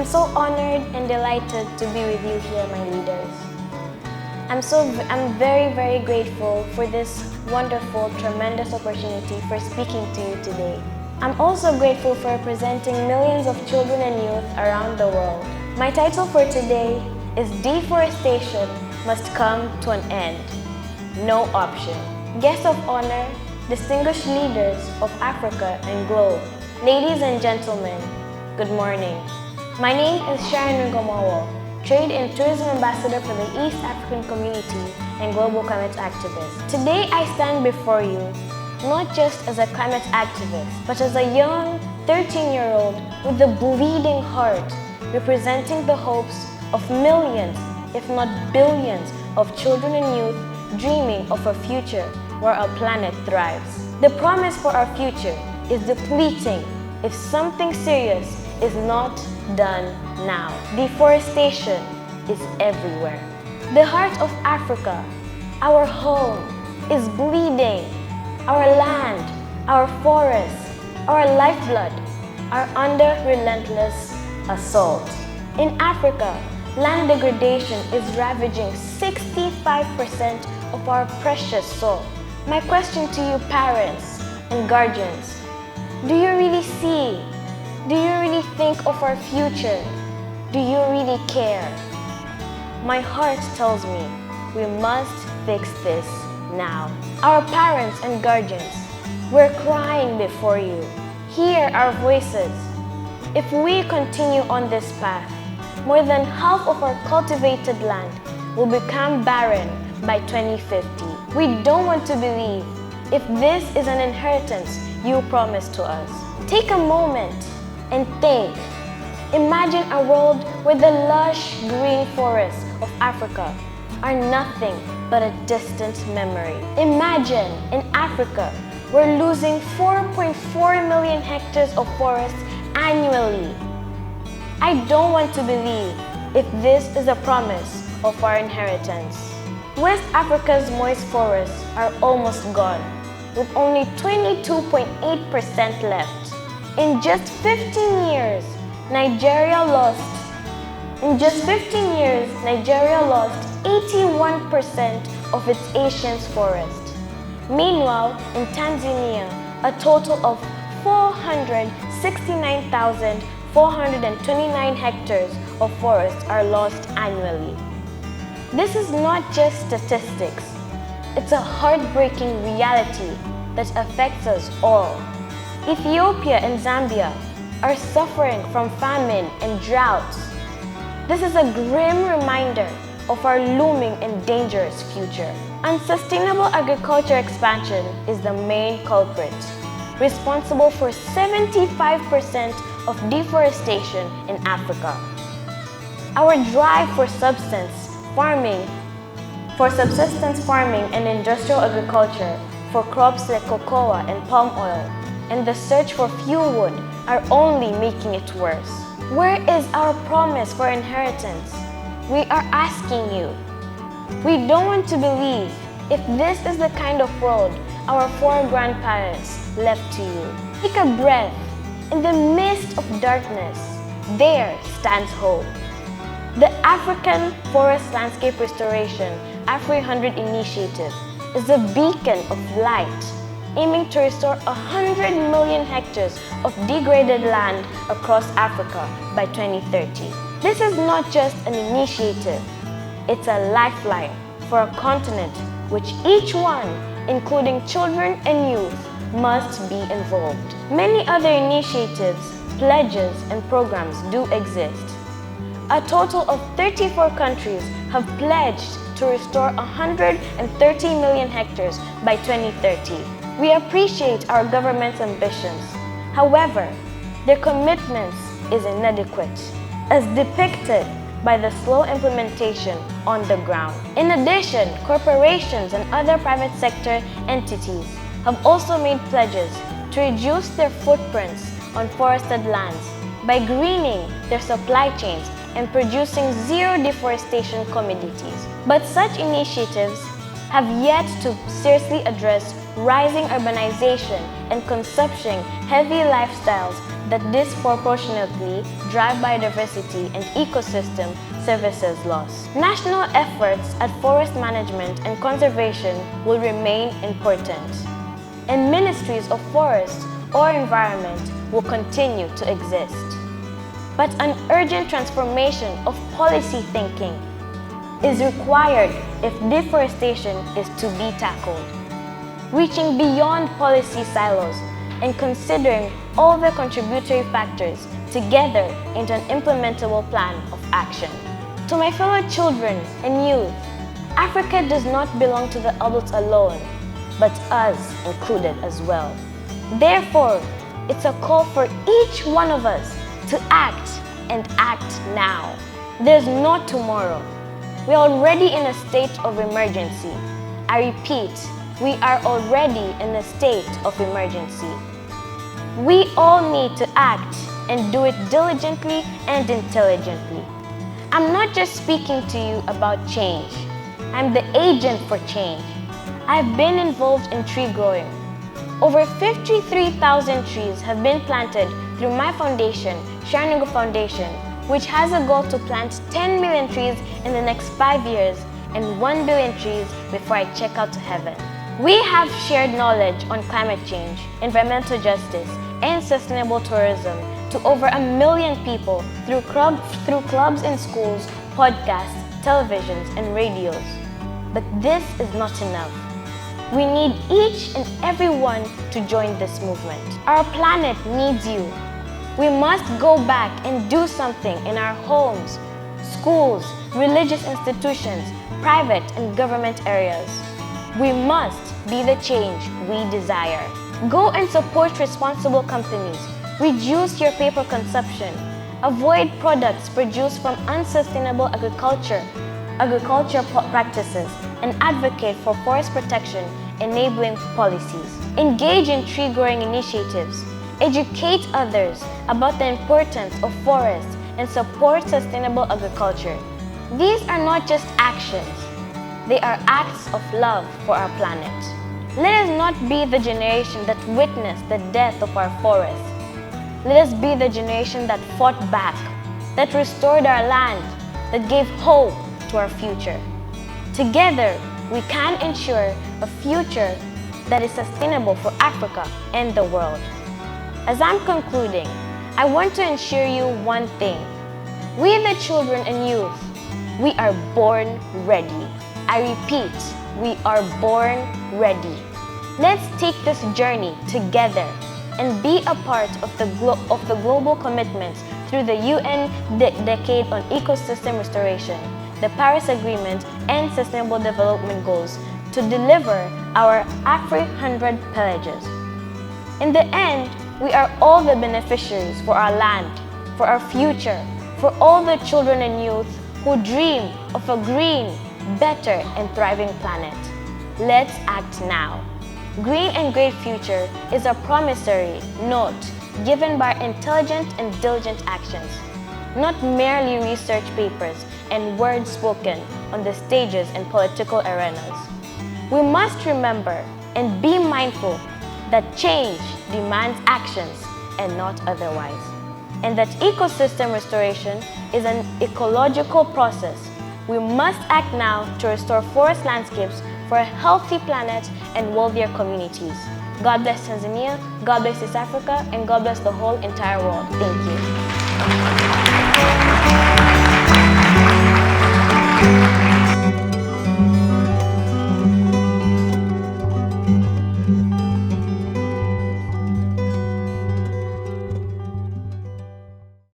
I'm so honored and delighted to be with you here, my leaders. I'm very, very grateful for this wonderful, tremendous opportunity for speaking to you today. I'm also grateful for representing millions of children and youth around the world. My title for today is Deforestation Must Come to an End. No option. Guests of honor, distinguished leaders of Africa and globe, ladies and gentlemen, good morning. My name is Sharon Ringo, Trade and Tourism Ambassador for the East African Community and Global Climate Activist. Today I stand before you not just as a climate activist, but as a young 13-year-old with a bleeding heart, representing the hopes of millions, if not billions, of children and youth dreaming of a future where our planet thrives. The promise for our future is depleting if something serious is not done now. Deforestation is everywhere. The heart of Africa, our home, is bleeding. Our land, our forests, our lifeblood are under relentless assault. In Africa, land degradation is ravaging 65% of our precious soil. My question to you, parents and guardians, do you really see? Do you really think of our future? Do you really care? My heart tells me we must fix this now. Our parents and guardians, we're crying before you. Hear our voices. If we continue on this path, more than half of our cultivated land will become barren by 2050. We don't want to believe if this is an inheritance you promised to us. Take a moment and think. Imagine a world where the lush green forests of Africa are nothing but a distant memory. Imagine in Africa, we're losing 4.4 million hectares of forests annually. I don't want to believe if this is a promise of our inheritance. West Africa's moist forests are almost gone, with only 22.8% left. In just 15 years, Nigeria lost 81% of its ancient forest. Meanwhile, in Tanzania, a total of 469,429 hectares of forests are lost annually. This is not just statistics. It's a heartbreaking reality that affects us all. Ethiopia and Zambia are suffering from famine and droughts. This is a grim reminder of our looming and dangerous future. Unsustainable agriculture expansion is the main culprit, responsible for 75% of deforestation in Africa. Our drive for subsistence farming and industrial agriculture for crops like cocoa and palm oil, and the search for fuel wood are only making it worse. Where is our promise for inheritance? We are asking you. We don't want to believe if this is the kind of world our four-grandparents left to you. Take a breath. In the midst of darkness, there stands hope. The African Forest Landscape Restoration AFR100 Initiative is a beacon of light, aiming to restore 100 million hectares of degraded land across Africa by 2030. This is not just an initiative, it's a lifeline for a continent which each one, including children and youth, must be involved. Many other initiatives, pledges, and programs do exist. A total of 34 countries have pledged to restore 130 million hectares by 2030. We appreciate our government's ambitions. However, their commitments is inadequate, as depicted by the slow implementation on the ground. In addition, corporations and other private sector entities have also made pledges to reduce their footprints on forested lands by greening their supply chains and producing zero deforestation commodities. But such initiatives have yet to seriously address rising urbanization and consumption-heavy lifestyles that disproportionately drive biodiversity and ecosystem services loss. National efforts at forest management and conservation will remain important, and ministries of forest or environment will continue to exist. But an urgent transformation of policy thinking is required if deforestation is to be tackled, reaching beyond policy silos and considering all the contributory factors together into an implementable plan of action. To my fellow children and youth, Africa does not belong to the adults alone, but us included as well. Therefore, it's a call for each one of us to act and act now. There's no tomorrow. We are already in a state of emergency. I repeat, we are already in a state of emergency. We all need to act and do it diligently and intelligently. I'm not just speaking to you about change. I'm the agent for change. I've been involved in tree growing. Over 53,000 trees have been planted through my foundation, Sharon Foundation, which has a goal to plant 10 million trees in the next 5 years and 1 billion trees before I check out to heaven. We have shared knowledge on climate change, environmental justice, and sustainable tourism to over 1 million people through clubs in schools, podcasts, televisions, and radios. But this is not enough. We need each and every one to join this movement. Our planet needs you. We must go back and do something in our homes, schools, religious institutions, private and government areas. We must be the change we desire. Go and support responsible companies. Reduce your paper consumption. Avoid products produced from unsustainable agriculture practices, and advocate for forest protection enabling policies. Engage in tree growing initiatives. Educate others about the importance of forests and support sustainable agriculture. These are not just actions, they are acts of love for our planet. Let us not be the generation that witnessed the death of our forests. Let us be the generation that fought back, that restored our land, that gave hope to our future. Together, we can ensure a future that is sustainable for Africa and the world. As I'm concluding, I want to ensure you one thing. We, the children and youth, we are born ready. I repeat, we are born ready. Let's take this journey together and be a part of the global commitments through the UN Decade on Ecosystem Restoration, the Paris Agreement, and Sustainable Development Goals to deliver our AFR100 pledges. In the end, we are all the beneficiaries for our land, for our future, for all the children and youth who dream of a green, better and thriving planet. Let's act now. Green and Great Future is a promissory note given by intelligent and diligent actions, not merely research papers and words spoken on the stages and political arenas. We must remember and be mindful that change demands actions and not otherwise, and that ecosystem restoration is an ecological process. We must act now to restore forest landscapes for a healthy planet and wealthier communities. God bless Tanzania, God bless East Africa, and God bless the whole entire world. Thank you.